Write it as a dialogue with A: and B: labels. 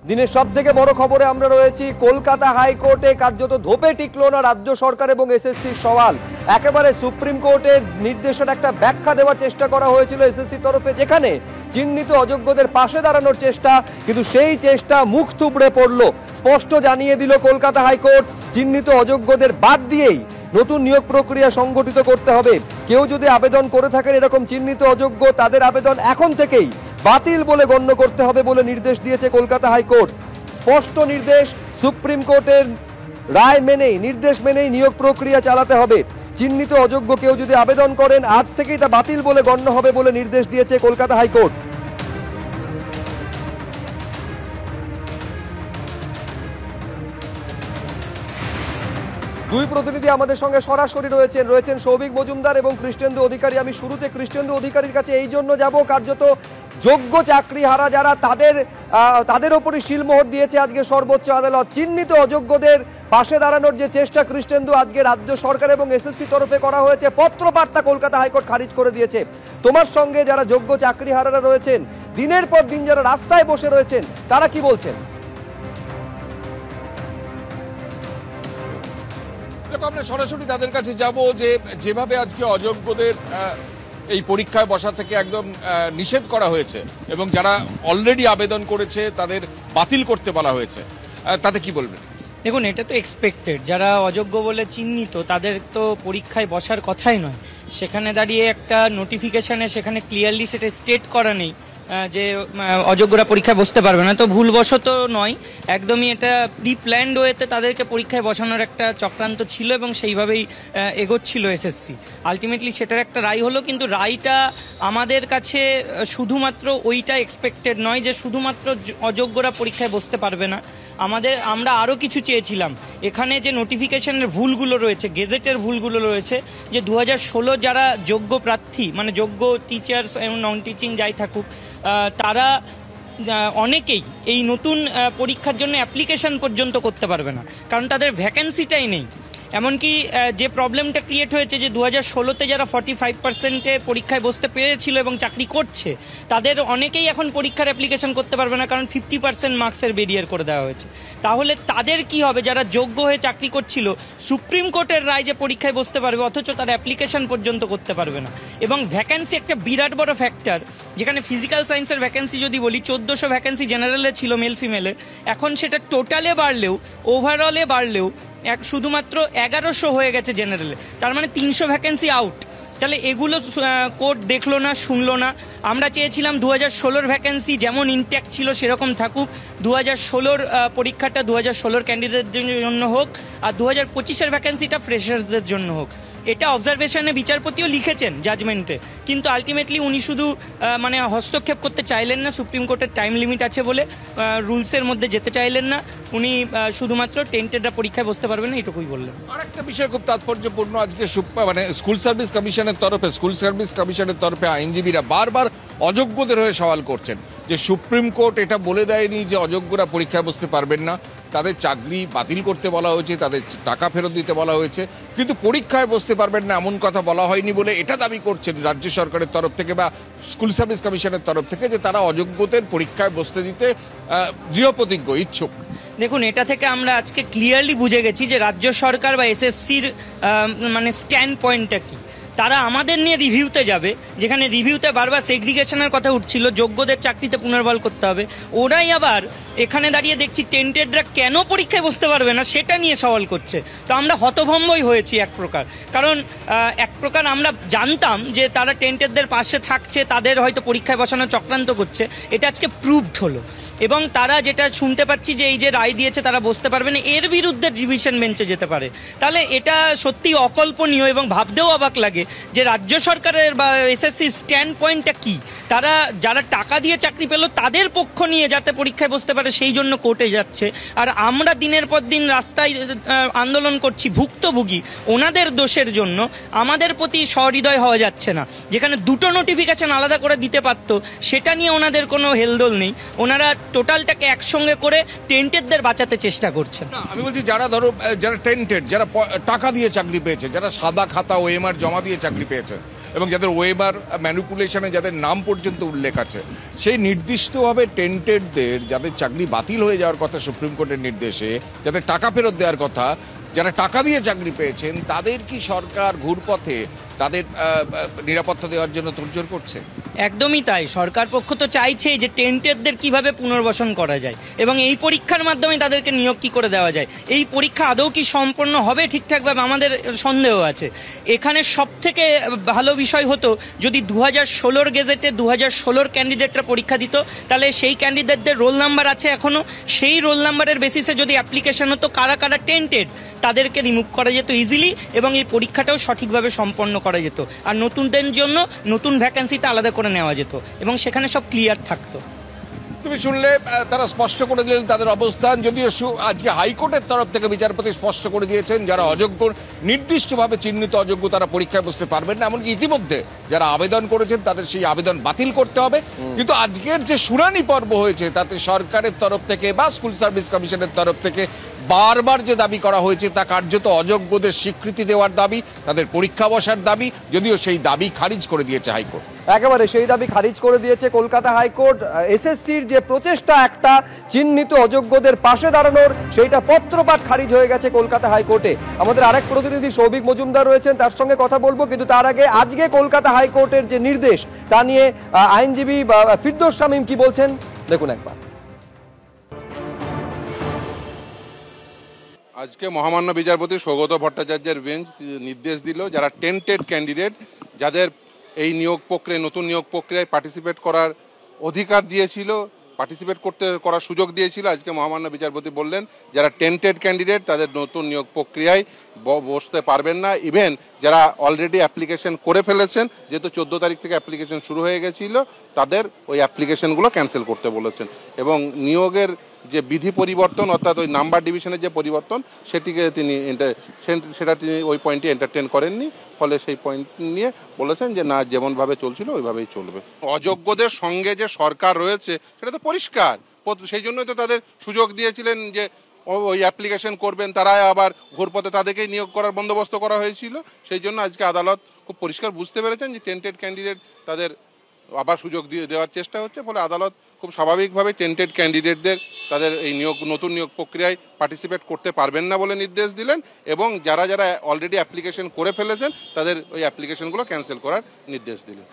A: দিনের সবথেকে বড় খবরে আমরা রয়েছি। কলকাতা হাইকোর্টে কার্যত ধোপে টিকলো না রাজ্য সরকার এবং এসএসসির সওয়াল। একেবারে সুপ্রিম কোর্টের নির্দেশের একটা ব্যাখ্যা দেওয়ার চেষ্টা করা হয়েছিল এসএসসির তরফে, যেখানে চিহ্নিত অযোগ্যদের পাশে দাঁড়ানোর চেষ্টা, কিন্তু সেই চেষ্টা মুখ থুবড়ে পড়ল। স্পষ্ট জানিয়ে দিল কলকাতা হাইকোর্ট, চিহ্নিত অযোগ্যদের বাদ দিয়েই নতুন নিয়োগ প্রক্রিয়া সংগঠিত করতে হবে। কেউ যদি আবেদন করে থাকেন এরকম চিহ্নিত অযোগ্য, তাদের আবেদন এখন থেকেই বাতিল বলে গণ্য করতে হবে বলে নির্দেশ দিয়েছে কলকাতা হাইকোর্ট। স্পষ্ট নির্দেশ, সুপ্রিম কোর্টের রায় মেনেই, নির্দেশ মেনেই নিয়োগ প্রক্রিয়া চালাতে হবে। চিহ্নিত অযোগ্য কেউ যদি আবেদন করেন আজ থেকেই তা বাতিল বলে গণ্য হবে বলে নির্দেশ দিয়েছে কলকাতা হাইকোর্ট। দুই প্রতিনিধি আমাদের সঙ্গে সরাসরি রয়েছেন সৌভিক মজুমদার এবং কৃষ্ণেন্দু অধিকারী। আমি শুরুতে কৃষ্ণেন্দু অধিকারীর কাছে এই জন্য যাব, কার্যত যোগ্য চাকরিহারা যারা তাদের ওপরই শিলমোহর দিয়েছে আজকে সর্বোচ্চ আদালত। চিহ্নিত অযোগ্যদের পাশে দাঁড়ানোর যে চেষ্টা কৃষ্ণেন্দু আজকে রাজ্য সরকার এবং এসএসসি তরফে করা হয়েছে, পত্রবার্তা কলকাতা হাইকোর্ট খারিজ করে দিয়েছে। তোমার সঙ্গে যারা যোগ্য চাকরিহারারা রয়েছেন, দিনের পর দিন যারা রাস্তায় বসে রয়েছেন, তারা কি বলছেন?
B: আমরা সরাসরি তাদের কাছে যাব যে যেভাবে আজকে অযোগ্যদের এই পরীক্ষায় বসা থেকে একদম নিষেধ করা হয়েছে এবং যারা অলরেডি আবেদন করেছে তাদের বাতিল করতে বলা হয়েছে, তাতে কি বলবেন?
C: দেখুন, এটা তো এক্সপেক্টেড। যারা অযোগ্য বলে চিহ্নিত তাদের তো পরীক্ষায় বসার কথাই নয়। সেখানে দাঁড়িয়ে একটা নোটিফিকেশনে সেখানে ক্লিয়ারলি সেটা স্টেট করা নেই যে অযোগ্যরা পরীক্ষায় বসতে পারবে না। তো ভুলবশত নয়, একদমই এটা প্রি প্ল্যান্ড ওয়েতে তাদেরকে পরীক্ষায় বসানোর একটা চক্রান্ত ছিল এবং সেইভাবেই এগোচ্ছিল এসএসসি। আলটিমেটলি সেটার একটা রায় হলো, কিন্তু রায়টা আমাদের কাছে শুধুমাত্র ওইটা এক্সপেক্টেড নয় যে শুধুমাত্র অযোগ্যরা পরীক্ষায় বসতে পারবে না। আমরা আরও কিছু চেয়েছিলাম। এখানে যে নোটিফিকেশনের ভুলগুলো রয়েছে, গেজেটের ভুলগুলো রয়েছে, যে 2016 যারা যোগ্য প্রার্থী, মানে যোগ্য টিচার্স এবং নন টিচিং যাই থাকুক, তারা অনেকেই এই নতুন পরীক্ষার জন্য অ্যাপ্লিকেশন পর্যন্ত করতে পারবে না, কারণ তাদের ভ্যাকেন্সিটাই নেই। এমনকি যে প্রবলেমটা ক্রিয়েট হয়েছে যে 2016-তে যারা 45%-এ পরীক্ষায় বসতে পেরেছিল এবং চাকরি করছে, তাদের অনেকেই এখন পরীক্ষার অ্যাপ্লিকেশন করতে পারবে না, কারণ 50% মার্কসের বেরিয়ার করে দেওয়া হয়েছে। তাহলে তাদের কি হবে? যারা যোগ্য হয়ে চাকরি করছিল, সুপ্রিম কোর্টের রায় যে পরীক্ষায় বসতে পারবে, অথচ তারা অ্যাপ্লিকেশন পর্যন্ত করতে পারবে না। এবং ভ্যাকেন্সি একটা বিরাট বড় ফ্যাক্টর। যেখানে ফিজিক্যাল সায়েন্সের ভ্যাকেন্সি যদি বলি, 1400 ভ্যাকেন্সি জেনারেলে ছিল মেল ফিমেলে, এখন সেটা টোটালে বাড়লেও, ওভারঅলে বাড়লেও শুধুমাত্র 1100 হয়ে গেছে জেনারেলে। তার মানে 300 ভ্যাকেন্সি আউট। তাহলে এগুলো কোর্ট দেখলো না, শুনলো না। আমরা চেয়েছিলাম 2016-র ভ্যাকেন্সি যেমন ইনট্যাক্ট ছিল সেরকম থাকুক, 2016-র পরীক্ষাটা 2016 ক্যান্ডিডেটদের জন্য হোক, আর 2025-এর ভ্যাকেন্সিটা ফ্রেশার্সদের জন্য হোক। এটা অবজারভেশনে বিচারপতিও লিখেছেন জাজমেন্টে, কিন্তু আলটিমেটলি উনি শুধু মানে হস্তক্ষেপ করতে চাইলেন না। সুপ্রিম কোর্টের টাইম লিমিট আছে বলে রুলসের মধ্যে যেতে চাইলেন না। উনি শুধুমাত্র টেন্টেডরা পরীক্ষায় বসতে পারবেন না, এটুকুই বললেন।
B: আর একটা বিষয় খুব তাৎপর্যপূর্ণ, আজকে মানে স্কুল সার্ভিস কমিশনের তরফে আইনজীবীরা বারবার অযোগ্যদের হয়ে সওয়াল করছেন যে সুপ্রিম কোর্ট এটা বলে দেয়নি যে অযোগ্যরা পরীক্ষায় বসতে পারবেন না, তাদের চাকরি বাতিল করতে বলা হয়েছে, তাদের টাকা ফেরত দিতে বলা হয়েছে, কিন্তু পরীক্ষায় বসতে পারবেন না এমন কথা বলা হয়নি বলে এটা দাবি করছেন রাজ্য সরকারের তরফ থেকে বা স্কুল সার্ভিস কমিশনের তরফ থেকে, যে তারা অযোগ্যদের পরীক্ষায় বসতে দিতে দৃঢ়প্রতিজ্ঞ, ইচ্ছুক।
C: দেখুন, এটা থেকে আমরা আজকে ক্লিয়ারলি বুঝে গেছি যে রাজ্য সরকার বা এসএসসির মানে স্ট্যান্ড পয়েন্টটা কি। তারা আমাদের নিয়ে রিভিউতে যাবে, যেখানে রিভিউতে বারবার সেগ্রিগেশনের কথা উঠছিল, যোগ্যদের চাকরিতে পুনর্বহাল করতে হবে। ওরাই আবার এখানে দাঁড়িয়ে দেখছি টেন্টেডরা কেন পরীক্ষায় বসতে পারবে না সেটা নিয়ে সওয়াল করছে। তো আমরা হতভম্বই হয়েছি এক প্রকার, কারণ এক প্রকার আমরা জানতাম যে তারা টেন্টেডদের পাশে থাকছে, তাদের হয়তো পরীক্ষায় বসানোর চক্রান্ত করছে, এটা আজকে প্রুভড হলো। এবং তারা যেটা শুনতে পাচ্ছি যে এই যে রায় দিয়েছে তারা বসতে পারবে না, এর বিরুদ্ধে ডিভিশন বেঞ্চে যেতে পারে। তাহলে এটা সত্যি অকল্পনীয় এবং ভাবতেও অবাক লাগে যে রাজ্য সরকারের বা এসএসসির স্ট্যান্ড পয়েন্টটা কি। তারা যারা টাকা দিয়ে চাকরি পেল তাদের পক্ষ নিয়ে যাতে পরীক্ষায় বসতে পারে সেই জন্য কোর্টে যাচ্ছে, আর আমরা দিনের পর দিন রাস্তায় আন্দোলন করছি ভুক্তভোগী ওনাদের দোষের জন্য। আমাদের প্রতি সহৃদয় হওয়া যাচ্ছে না। যেখানে দুটো নোটিফিকেশন আলাদা করে দিতে পারতো সেটা নিয়ে ওনাদের কোনো হেলদোল নেই। ওনারা টোটালটাকে একসঙ্গে করে টেন্টেডদের বাঁচাতে চেষ্টা করছেন।
B: আমি বলছি যারা ধরো যারা টেন্টেড, যারা টাকা দিয়ে চাকরি পেয়েছে, যারা সাদা খাতা ওএমআর জমা দিয়ে চাকরি পেয়েছে, এবং যাদের ওয়েবার ম্যানিপুলেশনে যাদের নাম পর্যন্ত উল্লেখ আছে, সেই নির্দিষ্টভাবে টেন্টেডদের যাদের চাকরি বাতিল হয়ে যাওয়ার কথা সুপ্রিম কোর্টের নির্দেশে, যাদের টাকা ফেরত দেওয়ার কথা, যারা টাকা দিয়ে চাকরি পেয়েছেন, তাদের কি সরকার ঘুরপথে তাদের নিরাপত্তা দেওয়ার জন্য তোড়জোড় করছে?
C: একদমই তাই। সরকার পক্ষ তো চাইছে যে টেন্টেডদের কিভাবে পুনর্বাসন করা যায় এবং এই পরীক্ষার মাধ্যমে তাদেরকে নিয়োগ কি করে দেওয়া যায়। এই পরীক্ষা আদৌ কি সম্পন্ন হবে ঠিকঠাকভাবে, আমাদের সন্দেহ আছে। এখানে সব থেকে ভালো বিষয় হতো যদি 2016 গেজেটে 2016 ক্যান্ডিডেটরা পরীক্ষা দিত, তাহলে সেই ক্যান্ডিডেটদের রোল নাম্বার আছে এখনো, সেই রোল নাম্বারের বেসিসে যদি অ্যাপ্লিকেশন হতো কারা কারা টেন্টেড তাদেরকে রিমুভ করা যেত ইজিলি, এবং এই পরীক্ষাটাও সঠিকভাবে সম্পন্ন করা যেত। আর নতুনদের জন্য নতুন ভ্যাকেন্সিটা আলাদা করে নেওয়া যেত এবং সেখানে সব ক্লিয়ার থাকতো।
B: তুমি শুনলে তারা স্পষ্ট করে দিলেন তাদের অবস্থান। যদিও আজকে হাইকোর্টের তরফ থেকে বিচারপতি স্পষ্ট করে দিয়েছেন যারা অযোগ্য, নির্দিষ্টভাবে চিহ্নিত অযোগ্য, তারা পরীক্ষায় বসতে পারবেন না। এমনকি ইতিমধ্যে যারা আবেদন করেছেন তাদের সেই আবেদন বাতিল করতে হবে। কিন্তু আজকের যে শুনানি পর্ব হয়েছে তাতে সরকারের তরফ থেকে বা স্কুল সার্ভিস কমিশনের তরফ থেকে বারবার যে দাবি করা হয়েছে তা কার্যত অযোগ্যদের স্বীকৃতি দেওয়ার দাবি, তাদের পরীক্ষা বসার দাবি, যদিও সেই দাবি খারিজ করে দিয়েছে হাইকোর্ট।
A: একেবারে সেই দাবি খারিজ করে দিয়েছে কলকাতা হাইকোর্ট। এসএসসির যে প্রচেষ্টা একটা চিহ্নিত অযোগ্যদের পাশে দাঁড়ানোর, সেইটা পত্রপাঠ খারিজ হয়ে গেছে কলকাতা হাইকোর্টে। আমাদের আরেক প্রতিনিধি সৌভিক মজুমদার রয়েছেন, তার সঙ্গে কথা বলবো, কিন্তু তার আগে আজকে কলকাতা হাইকোর্টের যে নির্দেশ তা নিয়ে আইনজীবী ফিরদৌস শামীম কি বলছেন দেখুন একবার।
D: আজকে মহামান্য বিচারপতি সৌগত ভট্টাচার্যের বেঞ্চ নির্দেশ দিল যারা টেন্টেড ক্যান্ডিডেট, যাদের এই নিয়োগ প্রক্রিয়ায় নতুন নিয়োগ প্রক্রিয়ায় পার্টিসিপেট করার অধিকার দিয়েছিল, পার্টিসিপেট করার সুযোগ দিয়েছিল, আজকে মহামান্য বিচারপতি বললেন যারা টেন্টেড ক্যান্ডিডেট তাদের নতুন নিয়োগ প্রক্রিয়ায় বসতে পারবেন না। ইভেন যারা অলরেডি অ্যাপ্লিকেশন করে ফেলেছেন, যেহেতু 14 তারিখ থেকে অ্যাপ্লিকেশন শুরু হয়ে গেছিল, তাদের ওই অ্যাপ্লিকেশনগুলো ক্যান্সেল করতে বলেছেন। এবং নিয়োগের যে বিধি পরিবর্তন অর্থাৎ ওই নাম্বার ডিভিশনের যে পরিবর্তন সেটা তিনি ওই পয়েন্টটি এন্টারটেন করেননি। ফলে সেই পয়েন্ট নিয়ে বলেছেন যে না, যেমনভাবে চলছিল ওইভাবেই চলবে। অযোগ্যদের সঙ্গে যে সরকার রয়েছে সেটা তো পরিষ্কার, সেই জন্যই তো তাদের সুযোগ দিয়েছিলেন যে ওই অ্যাপ্লিকেশন করবেন, তারা আবার ঘুরপথে তাদেরকেই নিয়োগ করার বন্দোবস্ত করা হয়েছিল। সেই জন্য আজকে আদালত খুব পরিষ্কার বুঝতে পেরেছেন যে টেন্টেড ক্যান্ডিডেট তাদের আবার সুযোগ দেওয়ার চেষ্টা হচ্ছে। ফলে আদালত খুব স্বাভাবিকভাবে টেন্টেড ক্যান্ডিডেটদের তাদের এই নতুন নিয়োগ প্রক্রিয়ায় পার্টিসিপেট করতে পারবেন না বলে নির্দেশ দিলেন, এবং যারা অলরেডি অ্যাপ্লিকেশন করে ফেলেছেন তাদের ওই অ্যাপ্লিকেশনগুলো ক্যান্সেল করার নির্দেশ দিলেন।